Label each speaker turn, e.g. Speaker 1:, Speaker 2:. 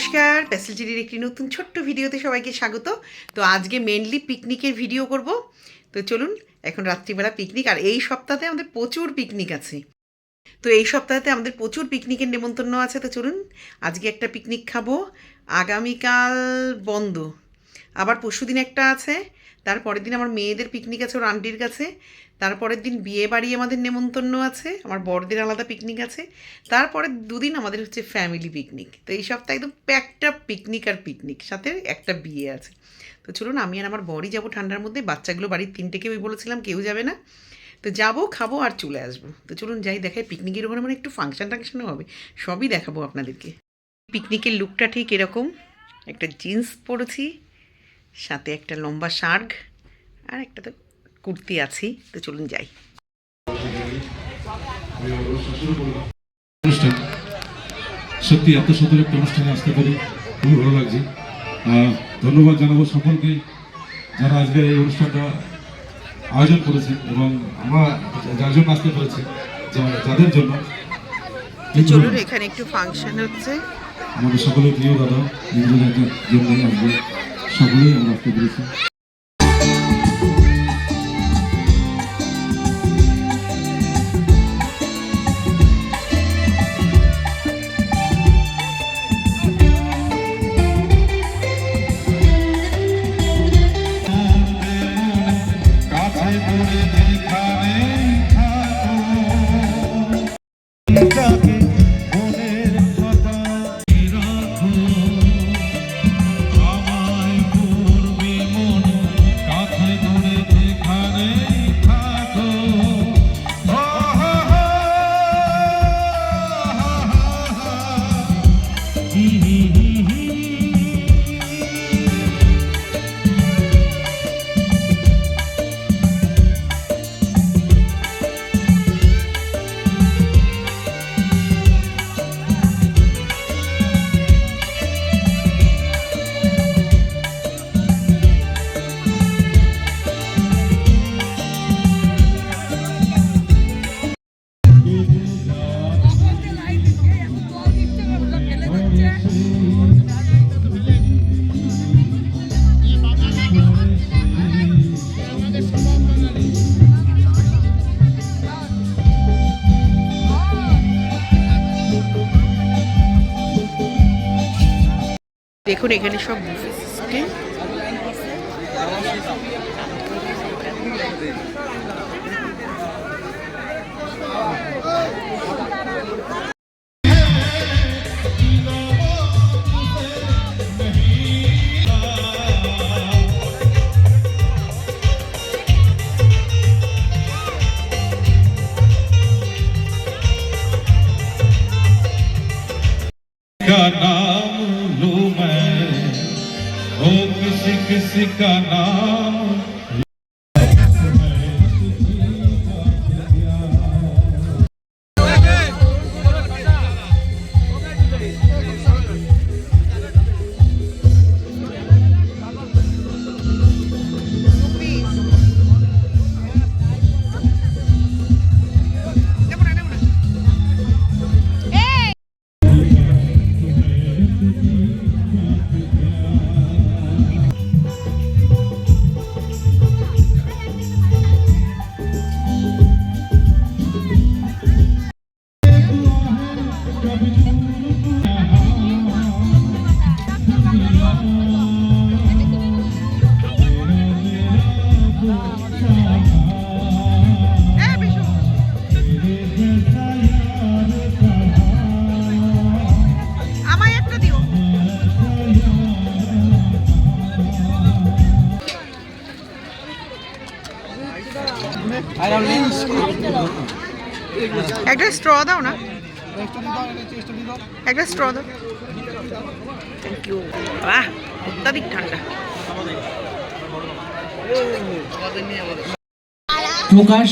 Speaker 1: নমস্কার, প্যাসেলজিরির একটি নতুন ছোট্ট ভিডিওতে সবাইকে স্বাগত। তো আজকে মেনলি পিকনিকের ভিডিও করব। তো চলুন, এখন রাত্রিবেলা পিকনিক, আর এই সপ্তাহে আমাদের প্রচুর পিকনিক আছে। তো এই সপ্তাহেতে আমাদের প্রচুর পিকনিকের নেমন্তন্ন আছে। তো চলুন, আজকে একটা পিকনিক খাবো, আগামীকাল বন্ধ, আবার পরশুদিন একটা আছে, তারপরের দিন আমার মেয়েদের পিকনিক আছে ওর আন্টির কাছে, তারপরের দিন বিয়ে বাড়ি আমাদের নেমন্তন্ন আছে, আমার বড়দের আলাদা পিকনিক আছে, তারপরে দুদিন আমাদের হচ্ছে ফ্যামিলি পিকনিক। তো এই সপ্তাহে একদম প্যাকটা পিকনিক আর পিকনিক, সাথে একটা বিয়ে আছে। তো চলুন, আমি আর আমার বরই যাবো ঠান্ডার মধ্যে, বাচ্চাগুলো বাড়ির তিনটেকে ওই বলেছিলাম কেউ যাবে না। তো যাবো, খাবো আর চলে আসবো। তো চলুন যাই, দেখাই পিকনিকের ওখানে মানে একটু ফাংশন টাংশনও হবে, সবই দেখাবো আপনাদেরকে। পিকনিকের লুকটা ঠিক এরকম, একটা জিন্স পরেছি, সাথে একটা লম্বা শার্ট আর একটা তো কুর্তি আছি। তো চলুন যাই।
Speaker 2: অনুষ্ঠান সত্যি এত সুন্দর একটা অনুষ্ঠানে আসতে পারি, খুবই ভালো লাগছে। ধন্যবাদ জানাবো সকলকে যারা আজকে এই অনুষ্ঠানটা আয়োজন করেছে এবং আমরা যার জন্য আসতে পেরেছি, যাদের জন্য।
Speaker 1: চলুন, এখানে একটু ফাংশন হচ্ছে।
Speaker 2: আমাদের সকলের প্রিয় দাদা ইন্দ্রজাতের জন্যই আজকে সকলেই আমরা আসতে পেরেছি।
Speaker 1: দেখুন এখানে সব বুফে সিস্টেম।
Speaker 2: का नाम लूं मैं, ओ किसी किसी का नाम।
Speaker 1: একটা স্ট্র দাও না, একটা স্ট্র দাও। Thank you. বাহ, অত্যাধিক ঠান্ডা।
Speaker 3: প্রকাশ